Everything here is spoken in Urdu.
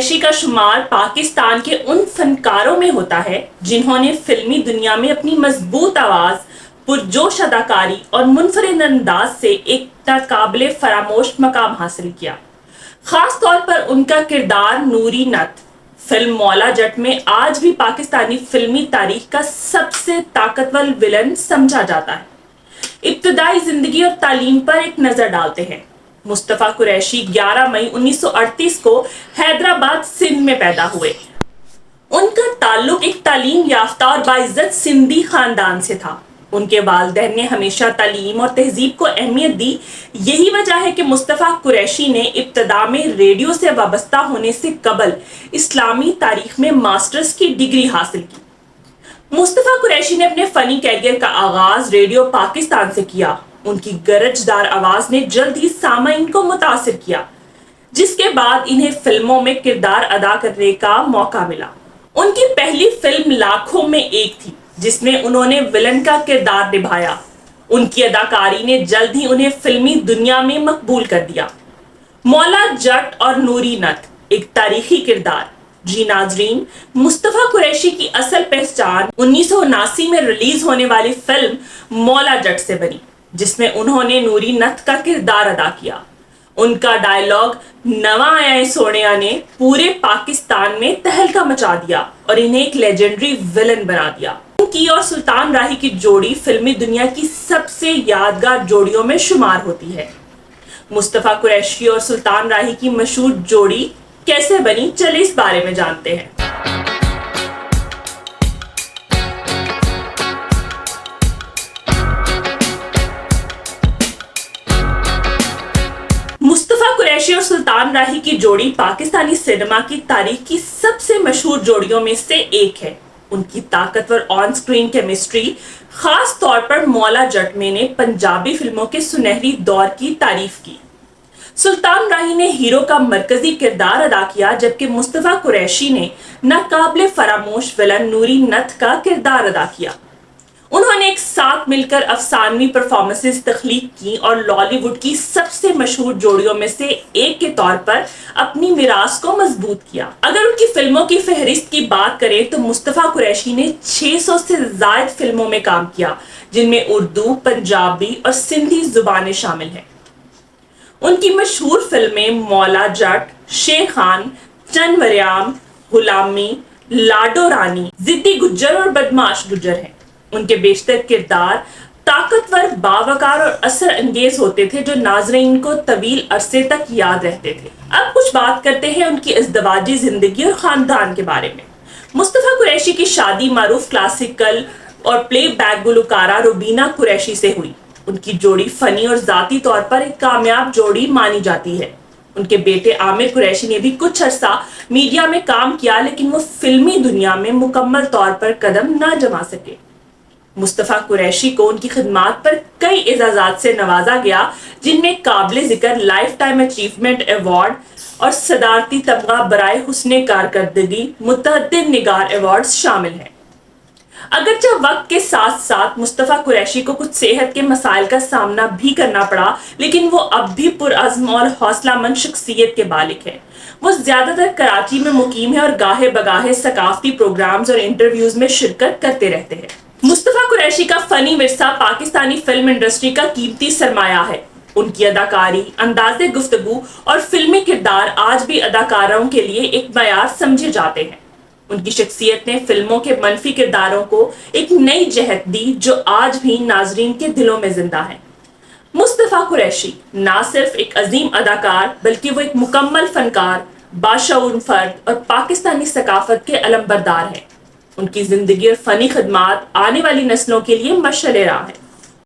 قریشی کا شمار پاکستان کے ان فنکاروں میں ہوتا ہے جنہوں نے فلمی دنیا میں اپنی مضبوط آواز، پرجوش اداکاری اور منفرد انداز سے ایک ناقابل فراموش مقام حاصل کیا۔ خاص طور پر ان کا کردار نوری نت فلم مولا جٹ میں آج بھی پاکستانی فلمی تاریخ کا سب سے طاقتور ولن سمجھا جاتا ہے۔ ابتدائی زندگی اور تعلیم پر ایک نظر ڈالتے ہیں۔ مصطفیٰ قریشی 11 مئی 1938 کو حیدرآباد سندھ میں پیدا ہوئے۔ ان کا تعلق ایک تعلیم یافتہ اور باعزت سندھی خاندان سے تھا۔ ان کے والدین نے ہمیشہ تعلیم اور تہذیب کو اہمیت دی۔ یہی وجہ ہے کہ مصطفیٰ قریشی نے ابتدا میں ریڈیو سے وابستہ ہونے سے قبل اسلامی تاریخ میں ماسٹرز کی ڈگری حاصل کی۔ مصطفیٰ قریشی نے اپنے فنی کیریئر کا آغاز ریڈیو پاکستان سے کیا۔ ان کی گرجدار آواز نے جلد ہی سامعین کو متاثر کیا، جس کے بعد انہیں فلموں میں کردار ادا کرنے کا موقع ملا۔ ان کی پہلی فلم لاکھوں میں ایک تھی، جس میں انہوں نے ولن کا کردار نبھایا۔ ان کی اداکاری نے جلد ہی انہیں فلمی دنیا میں مقبول کر دیا۔ مولا جٹ اور نوری نت ایک تاریخی کردار۔ جی ناظرین، مصطفیٰ قریشی کی اصل پہچان 1979 میں ریلیز ہونے والی فلم مولا جٹ سے بنی، جس میں انہوں نے نوری نت کا کردار ادا کیا۔ ان کا ڈائیلاگ "نواں آیا سونیا" نے پورے پاکستان میں تہلکہ مچا دیا اور انہیں ایک لیجنڈری ولن بنا دیا۔ ان کی اور سلطان راہی کی جوڑی فلمی دنیا کی سب سے یادگار جوڑیوں میں شمار ہوتی ہے۔ مصطفیٰ قریشی اور سلطان راہی کی مشہور جوڑی کیسے بنی، چلے اس بارے میں جانتے ہیں۔ مصطفیٰ قریشی اور سلطان راہی کی جوڑی پاکستانی سینما کی تاریخ کی سب سے مشہور جوڑیوں میں سے ایک ہے۔ ان کی طاقتور آن سکرین کیمسٹری خاص طور پر مولا جٹ میں نے پنجابی فلموں کے سنہری دور کی تعریف کی۔ سلطان راہی نے ہیرو کا مرکزی کردار ادا کیا، جبکہ مصطفیٰ قریشی نے ناقابل فراموش ولن نوری نت کا کردار ادا کیا۔ انہوں نے ایک ساتھ مل کر افسانوی پرفارمنسز تخلیق کی اور لالی ووڈ کی سب سے مشہور جوڑیوں میں سے ایک کے طور پر اپنی میراث کو مضبوط کیا۔ اگر ان کی فلموں کی فہرست کی بات کریں تو مصطفیٰ قریشی نے 600 سے زائد فلموں میں کام کیا، جن میں اردو، پنجابی اور سندھی زبانیں شامل ہیں۔ ان کی مشہور فلمیں مولا جٹ، شیر خان، چند وریام، غلامی، لاڈو رانی، ضدی گجر اور بدماش گجر ہیں۔ ان کے بیشتر کردار طاقتور، باوقار اور اثر انگیز ہوتے تھے، جو ناظرین کو طویل عرصے تک یاد رہتے تھے۔ اب کچھ بات کرتے ہیں ان کی ازدواجی زندگی اور خاندان کے بارے میں۔ مصطفیٰ قریشی کی شادی معروف کلاسیکل اور پلے بیک گلوکارہ روبینہ قریشی سے ہوئی۔ ان کی جوڑی فنی اور ذاتی طور پر ایک کامیاب جوڑی مانی جاتی ہے۔ ان کے بیٹے عامر قریشی نے بھی کچھ عرصہ میڈیا میں کام کیا، لیکن وہ فلمی دنیا میں مکمل طور پر قدم نہ جما سکے۔ مصطفیٰ قریشی کو ان کی خدمات پر کئی اعزازات سے نوازا گیا، جن میں قابل ذکر لائف ٹائم اچیومنٹ ایوارڈ اور صدارتی تمغہ برائے حسن کارکردگی متعدد نگار ایوارڈز شامل ہیں۔ اگرچہ وقت کے ساتھ ساتھ مصطفیٰ قریشی کو کچھ صحت کے مسائل کا سامنا بھی کرنا پڑا، لیکن وہ اب بھی پرعزم اور حوصلہ مند شخصیت کے مالک ہیں۔ وہ زیادہ تر کراچی میں مقیم ہے اور گاہے بگاہے ثقافتی پروگرامز اور انٹرویوز میں شرکت کرتے رہتے ہیں۔ مصطفیٰ قریشی کا فنی ورثہ پاکستانی فلم انڈسٹری کا قیمتی سرمایہ ہے۔ ان کی اداکاری، انداز گفتگو اور فلمی کردار آج بھی اداکاروں کے لیے ایک معیار سمجھے جاتے ہیں۔ ان کی شخصیت نے فلموں کے منفی کرداروں کو ایک نئی جہت دی، جو آج بھی ناظرین کے دلوں میں زندہ ہے۔ مصطفیٰ قریشی نہ صرف ایک عظیم اداکار بلکہ وہ ایک مکمل فنکار، باشعور فرد اور پاکستانی ثقافت کے علم بردار ہیں۔ ان کی زندگی اور فنی خدمات آنے والی نسلوں کے لیے مشعل راہ ہے۔